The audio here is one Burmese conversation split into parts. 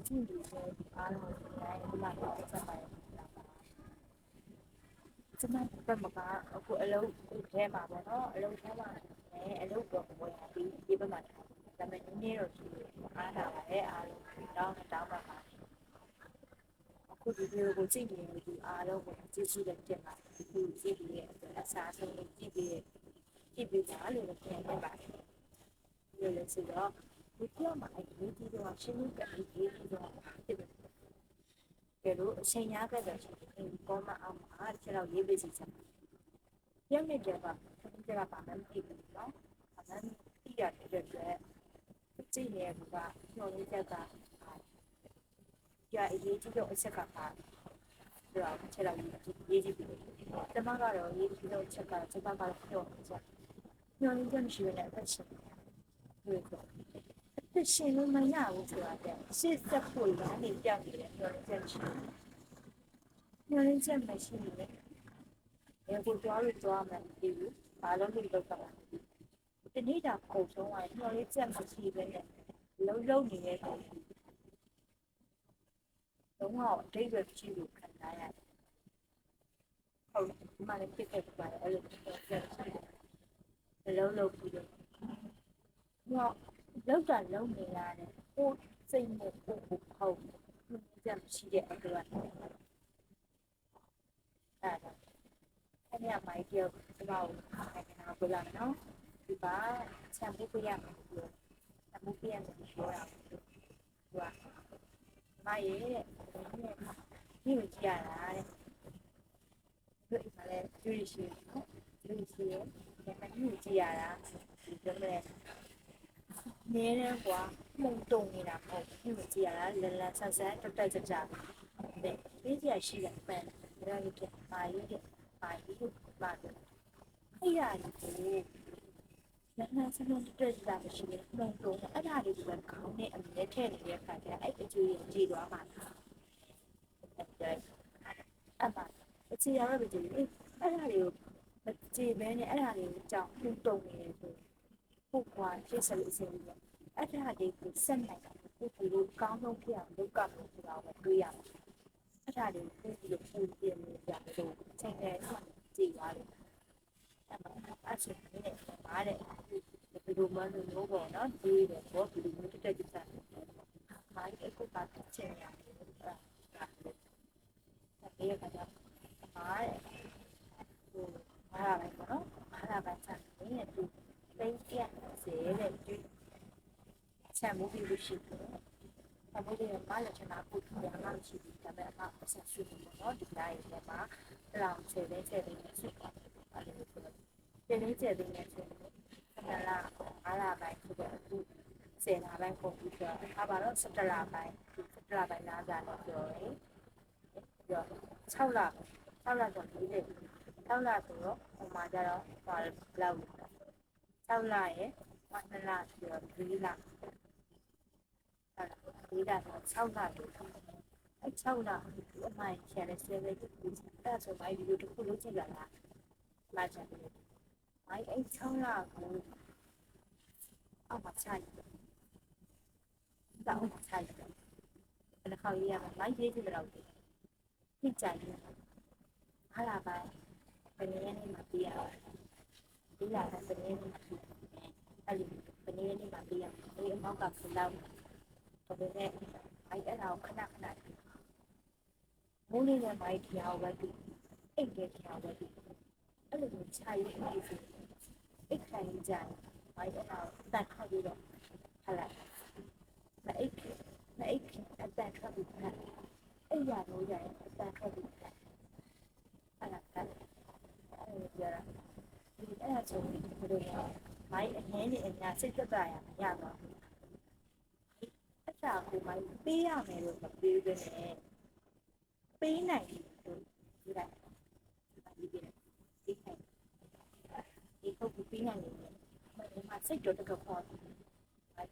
ကြည့်လို့အားလုံးတိုင်းဒီမှာတော့ဆက်ပါရတာပါကျွန်မဘက်မှာအခုအလုပ်ထဲမှာပေါ့နော်အလုပ်ထဲမှာလည်းအလုပ်တော့ဝင်လာပြီးဒီဘက်မှာဒါပေမဲ့နည်းနည်းတော့ရှိတယ်အားလာပါတယ်အားလုံးတောင်းပါပါအခုဒီဗီဒီယိုကိုကြည့်နေတဲ့သူအားလုံးကိုကြည့်တဲ့တင်ပါဒီကြည့်ပြီးရဲ့အစားဆုံးကြည့်ပြီးတာလို့ပြန်ပြပါတယ်လို့လည်းဆိုတော့ဒီပြောမှာအရေးကြီးတော့ရှင်းလင်းတဲ့အရေးကြီးတော့ဖြစ်တယ်ကဲလို့အချိန်ရခဲ့တဲ့ချိန်ဒီကောမအောင်မှာတစ်ချက်တော့ရေးပေးစီချင်တယ်ညနေကျပါဆက်ကြပါပါမယ်ဒီလိုနော်အမှန်တိရတဲ့အတွက်ကြည့်နေရကညှော်လေးချက်ကကြာအရေးကြီးတော့အချက်ကပါတော့ချက်တော့ရေးကြည့်ပြီးတမကတော့ရေးကြည့်တော့ချက်ကချက်ကတော့ပြောချက်ညှော်လေးချက်မရှိဘဲနဲ့အသက်ရှင်တွေ့တော့အသက်ရှင်လို့မရဘူးဆိုတာတဲ့ရှေ့ဆက်ဖို့လမ်းနေပြောင်းနေတယ်ညှော်လေးချက်ရှိညှော်လေးချက်မရှိနေတယ်ဘယ်ကိုသွားလို့သွားမှန်းမသိဘူးဘာလို့ဒီလိုလုပ်တာလဲဒီနေ့တာပုံဆုံးကညှော်လေးချက်မရှိဘဲနဲ့လုံးနေတဲ့ပုံလုံးဝအတိတ်ပဲကြည့်လို့ခံစားရတယ်ဟုတ်ဒီမှာလည်းဖြစ်ခဲ့ပါတယ်အဲ့လိုချက်ရှိတယ်လုံးပြီးတော့လောက်တာလုံးနေရတယ်ကိုစိတ်နဲ့ကိုဟုတ်ချက်မရှိတဲ့အတွက်အဲ့ဒါအဲ့ဒီမိုက်တယောက်ကျွန်တော်နိုင်ငံကိုလာနော်ဒီပါချမ်းပေးရမယ်ပြောအမှုပြရမယ်ပြောတာသူကမရဲ့ဒီကိုကြည့်ရတာတဲ့ဒီမှာလဲကျူးရှိနော်ကျူးရှိရဲ့ဒီမှာဒီကိုကြည့်ရတာဒီကမဲ့နေတယ်ကွာမှုံတုံနေတာမဟုတ်ဒီကိုကြည့်ရတာလလဆန်းဆန်းတက်ကြတဲ့ဒီကြည့်ရရှိတယ်ပန်ဒါကြီးကမာကြီးကမာကြီးကိုပါတယ်အဲ့ရကြီးကိုလမ်းစလုံးတက်ကြမရှိဘူး။လုံတုံးအဲ့ဒါလေးကခေါင်းနဲ့အမြဲထည့်နေတဲ့ခါကျအဲ့အကျွေးကြီးကြည့်သွားမှာ။အဲ့မှာအချီရတော့ကြည့်အဲ့ဒါလေးကိုမကြည့်ဘဲနဲ့အဲ့ဒါလေးကိုကြောက်လုံတုံးနေတယ်ဆိုပုတ်ကွာဖြစ်စလို့စင်းပြီးအဲ့ဒါလေးကိုဆက်နိုင်တာကိုဒီလိုကောင်းဆုံးဖြစ်အောင်လုပ်ကလို့ဆိုတာကိုတွေးရမှာ။အဲ့ဒါလေးကိုပြီးလို့ပုံပြနေကြတယ်ချိန်နဲ့ကြည့်သွားတယ်။အဲ့မှာအချင်းနဲ့မားတဲ့ဘယ်လိုမှလို့ပေါ့နော်ဒီလိုပေါ့ဒီလိုမျိုးတက်ကြတာမိုင်းအခုပါချင်ရတယ်အဲ့ဒါဒီကတော့မားဟိုမားလိုက်ပေါ့နော်မားလာပါချင်တယ်သူသိကျက်စေတဲ့ဒီချမ်းမှုပြီးရှိတယ်အမေကမားလက်ချင်တာကိုပြန်လာရှိတယ်ဒါပေမဲ့အမအဆက်ရှိတယ်ပေါ့နော်ဒီတိုင်းထဲမှာအဲ့ဒါဆယ်တဲ့ဆက်ပါတယ်အဲ့လိုပြောတယ်ကျတဲ့နေဆို10လ5လပိုင်းဆိုတော့အခု10လပိုင်းကွန်ပျူတာအားပါတော့17လပိုင်း17လပိုင်းနားကြတော့ပြောတယ်ပြီးတော့6လဆိုပြီးတယ်6လဆိုတော့ဟိုမှာကျတော့ဟိုလောက်6လရဲ့2လဆိုတော့4လ4လဆို6လလို့အဲ့6လအမှန်ချင်တဲ့ဆယ်လေးကိုအဲ့ဆိုမိုင်းဗီဒီယိုတစ်ခုလုံးကြည့်လာတာမှတ်ချင်တယ်မိုင်းအဲ့6လကိုအောက်မှာချလိုက်တောက်ချလိုက်အဲ့ဒါခေါ်ရရမိုင်းရေးကြည့်တော့ဖြစ်ကြတယ်ဟာလာပိုင်းဘယ်နည်းနဲ့မှပြရအောင်ဒီလာတဲ့ဘယ်နည်းနဲ့မှပြအဲ့ဒီဘယ်နည်းနဲ့မှပြရအောင်ဒီအမောက်ကဖလောက်တော်တယ်အဲ့အဲ့ဒါကိုခဏမိုးလေးနဲ့မိုင်းတရားကိုပဲတူအိတ်တဲ့တရားပဲတူအဲ့လိုမျိုးခြာရေးနေစီအိတ်ခံကြတယ်မိုင်းအဲ့ဒါကိုတတ်ခတ်ပြီးတော့ဟလာမအိတ်အတန်ထွက်ပြီးခတ်အဲ့ရလို့ရရင်အတန်ထွက်ပြီးခတ်အဲ့ဒါကအဲ့လိုကြတာဒီအဲ့ဒါဆိုပြီးဘယ်လိုလဲမိုင်းအငင်းနေအညာစိတ်သက်သာရမရတော့အဲ့ဒါကိုမိုင်းပေးရမယ်လို့မပေးဘဲနဲ့ပေးနိုင်လို့ဒီလိုက်ဒီပေးနိုင်ဒီခုတ်ပေးနိုင်တယ်ဒီမှာစိတ်တော့တကပေါ်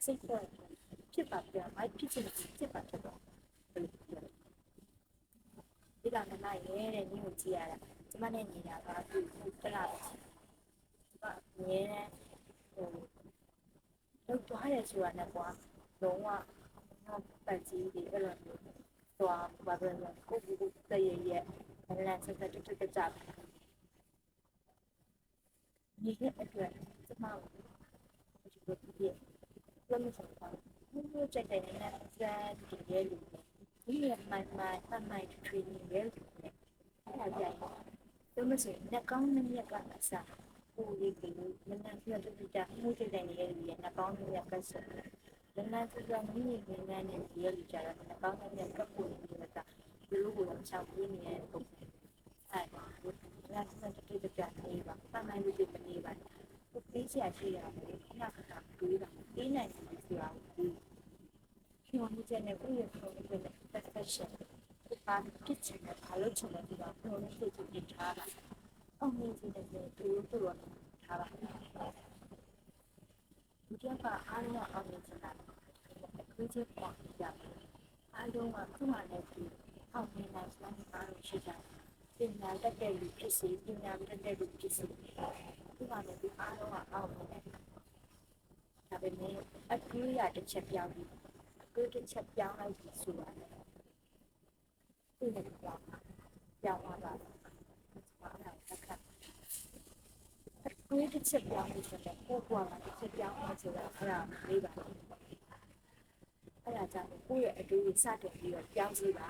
စိတ်တော့ဖြစ်ပါပြမိုက်ဖြစ်ချင်ဖြစ်ပါဖြစ်တော့ဒီကနေ့နိုင်ရဲ့တဲ့ညီကိုကြည့်ရတာကျမနဲ့နေတာကသူတလားပဲအမြဲတမ်းဟိုလောက်သွားတယ်ဆိုတာနဲ့ကွာလုံးဝ ပတ်ကြီးတွေအဲ့လိုမျိုးသွားဘာပဲလဲကိုတရရဲ့လမ်းဆက်တက်ကြဒီကအတွက်ကျမတို့ဒီလိုပြည့်လို့ဆိုတာဘယ်လိုကြိုက်တယ်လဲစမ်းဒီရဲ့လူဒီရဲ့မိုင် training ရဲ့အဲ့ဒါကြိုက်တယ်မစင်လက်ကောင်းနဲ့မြက်ကအစားကိုလေးကလေးမနက်ပြတ်တူတာမှုကြိုက်တယ်ရဲ့လူရဲ့လက်ကောင်းနဲ့မြက်ကဆက်လမ်းစကမိနေနေနဲ့ဒီရဲ့လူကြတာလက်ကောင်းနဲ့မြက်ကပ်ဖို့နေတယ်ကဒီလိုကိုချောက်ပြီးနေတဲ့ပုံစံအဲ့ဒါလမ်းစကတူတာနေပါမှန်လို့ဒီမနေပါပေးချင်ရှိရတယ်ခဏခဏတွေးတာပေးနိုင်တယ်ဆိုတာကိုဖြောင်းချက်နဲ့ဥယျာဉ်ဖြောင်းချက်နဲ့ perfection ဘာဖြစ်ချင်လဲဘာလို့ချင်လဲဒီတော့ဖြောင်းချက်ကိုပြင်ထားတာအောင်မြင်စေတဲ့တူတော့ထားပါဒီကအားလုံးအောင်မြင်ချင်တာအခုချက်ပေါ့ကြအားလုံးကသူ့မှာလည်းဒီအောင်မြင်နိုင်စွမ်းအားလို့ရှိကြတယ်ပညာတတ်တဲ့လူဖြစ်စေပညာတတ်တဲ့လူဖြစ်စေဒီမှာလည်းဒီအားလုံးကအောင်မြင်တယ်ဒါပေမဲ့အကူရတစ်ချက်ပြောင်းပြီးအကူတစ်ချက်ပြောင်းလိုက်ပြီဆိုရတယ်ဒီလိုပြောင်းသွားတာအဲ့ဒါတစ်ခါအကူတစ်ချက်ပြောင်းပြီးဆိုတော့ကိုကွာမှာတစ်ချက်ပြောင်းသွားဆိုတာအဲ့ဒါလေးပါအဲ့ဒါကြောင့်ကိုယ့်ရဲ့အတူစတင်ပြီးတော့ပြောင်းစီပါ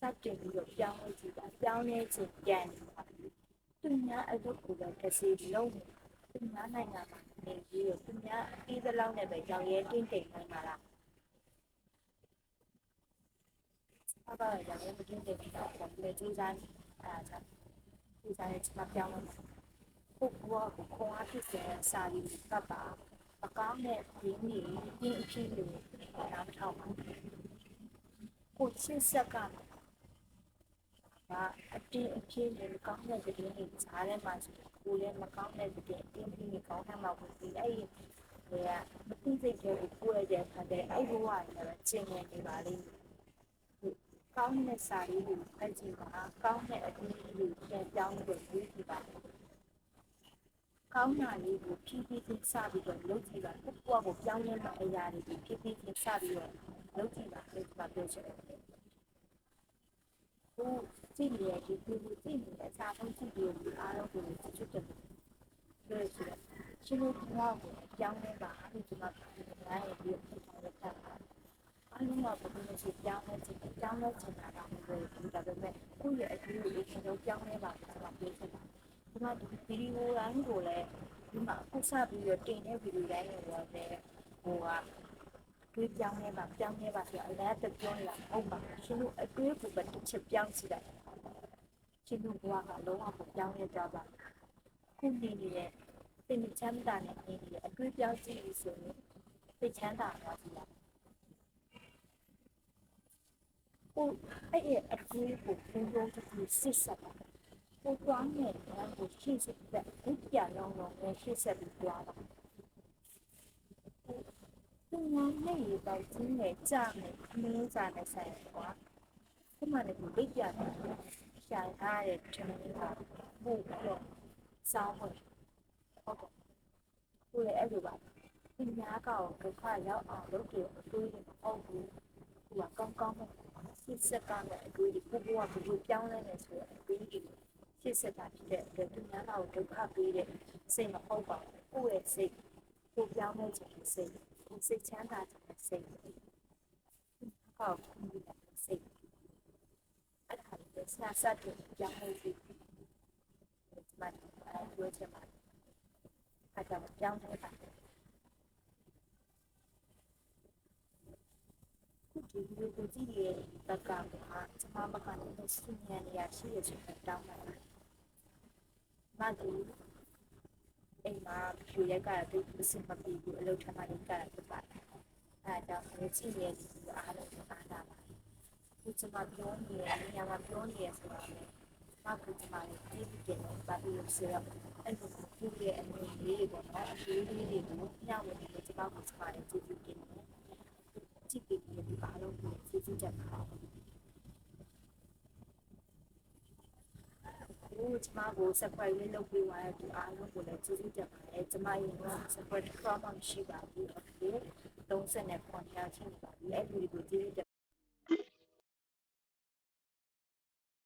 စတင်ပြီးတော့ပြောင်းလို့ကြည့်တာပြောင်းလဲခြင်းပြန်နေတာသူများအလုပ်ကိုပဲတစ်စီလုံးသူများနိုင်ငံမှာနေပြီးတော့သူများအေးသလောက်နဲ့ပဲကြောင်ရဲတင်းတိမ်နိုင်ပါလားအပါကြောင်ရဲမတင်းတိမ်ဘူးတော့လေကျူးစားအားကြောင့်ကျူးစားရဲ့ချက်ပြောင်းလို့ကိုကိုခေါင်းအဖြစ်စစာရီကပ်ပါအကောင်းနဲ့ရင်းနေပြင်းအဖြစ်လို့နားထောင်ပါကိုချစ်ဆက်ကအတင်းအဖြစ်နဲ့ကောင်းတဲ့တဲ့တွေကြားထဲမှာကိုလည်းမကောင်းတဲ့တဲ့အတင်းအဖြစ်ကောင်းတဲ့မှာကိုဒီအဲ့ဒီမသိစိတ်တွေကိုကိုယ့်ရဲ့ခါတဲ့အဲ့ဘဝနဲ့ပဲကျင်နေပါလိမ့်ကောင်းတဲ့စာရေးကိုဖတ်ကြည့်ပါကောင်းတဲ့အတင်းကိုပြန်ပြောင်းပြီးရေးကြည့်ပါကောင်းတာလေးကိုဖြည်းဖြည်းချင်းစပြီးတော့လုပ်ကြည့်ပါကိုယ့်ဘဝကိုပြောင်းလဲမယ့်အရာတွေကိုဖြည်းဖြည်းချင်းစပြီးတော့လုပ်ကြည့်ပါလို့ပြောချင်တယ်ကိုကြည့်ရတဲ့ဒီကိုကြည့်နေတဲ့အစားဆုံးကြည့်ပြီးအားလုံးကိုချွတ်တယ်လို့ဆိုတော့ရှင်တို့ဘဝကိုပြောင်းလဲပါလို့ကျွန်တော်ပြောနေပြီးတော့ပြောင်းလဲတာအားလုံးကဘယ်လိုရှိပြောင်းလဲချင်တာတော့မဟုတ်ဘူးဒါပေမဲ့ကိုယ့်ရဲ့အကျိုးကိုကျွန်တော်ပြောင်းလဲပါလို့ကျွန်တော်ပြောချင်တာဒီမှာဒီဗီဒီယိုတိုင်းကိုလည်းဒီမှာအခုစပြီးတော့တင်တဲ့ဗီဒီယိုတိုင်းကိုလည်းဟိုကတွေးပြောင်းလဲပါဆိုတော့အလားတူပြောနေတာဟုတ်ပါရှင်တို့အတွေးကိုပဲတစ်ချက်ပြောင်းစီလိုက်ရှင်တို့ဘဝကလုံးဝပြောင်းလဲကြပါခုနေနေတဲ့တင်ချမ်းသာနဲ့နေနေအတွေးပြောင်းကြည့်လို့ဆိုရင်သိချမ်းသာသွားကြည့်လားဟိုအဲ့အတွေးကိုဘုံဘုံတစ်စစ်ဆက်ပါကိုတွန်းနေတယ်ကိုရှင်းစစ်တဲ့ဘုရားလုံးလုံးနဲ့ရှင်းဆက်ပြီးသွားတာသူကလည်းရေပေါက်ကြီးနဲ့ကြာနဲ့အမင်းစာနဲ့ဆိုင်ကွာဒီမှာလည်းဘိတ်ပြတယ်ရှာထားတဲ့ထမင်းကပို့ပြီးတော့စောင်းဝင်ဟုတ်ကဲ့ကိုလည်းအဲ့လိုပါဒီများကောင်ဒုက္ခရောက်အောင်လုပ်ကြအတွေးတွေမဟုတ်ဘူးသူကကောင်းကောင်းစစ်စက်ကနဲ့အတွေးတွေကိုဘယ်လိုပြောင်းလဲနေဆိုတဲ့အတွေးတွေစစ်စက်တာဖြစ်တဲ့အတွက်သူများကောင်ဒုက္ခပေးတဲ့စိတ်မဟုတ်ပါဘူးကိုယ့်ရဲ့စိတ်ကိုပြောင်းလဲခြင်းစိတ်စိတ်ချမ်းသာတဲ့စိတ်ကောက်ပြီးတဲ့စိတ်အဲ့ဒါလည်းစစတဲ့ကြောင်းလေးဒီမှာပြောချင်ပါတယ်အဲ့ဒါကြောင်းလေးပါဒီလိုကိုကြည့်ရတဲ့ကောင်ကကျွန်မမကနေစဉာဏ်ရရှိရချင်တောင်းပါတယ်မတူအိမ်မှာဖြူရက်ကတိတ်စင်မပြီးဘူးအလုပ်ထမ်းမှလည်းကြရဖြစ်ပါတယ်အဲဒါကြောင့်ကြည့်ရတဲ့အားလုံးအားတာပါဒီကျွန်မပြောနေတဲ့နေရာမှာပြောနေရဆိုတာလေမကူကျွန်မလည်းဒီပြည့်နေပါပြီးဆိုတော့အဲ့ဒီကိုကြည့်ရဲ့အနေလေးပေါ့နော်အလေးလေးတွေကိုညဝနေကျွန်မကိုကျွန်မလည်းကြည့်ကြည့်နေကြည့်ပြီးဒီအားလုံးကိုကြည့်ကြည့်ကြပါဦးကျွန်မကို surprise လေးလုပ်ပေးသွားတဲ့ဒီအားလုံးကိုလည်းကျေးဇူးတင်ပါတယ်ကျွန်မရဲ့ support မှမရှိပါဘူးအခု 39ယောက်ရှိနေပါပြီအဲ့လူတွေကိုကျေးဇူးတင်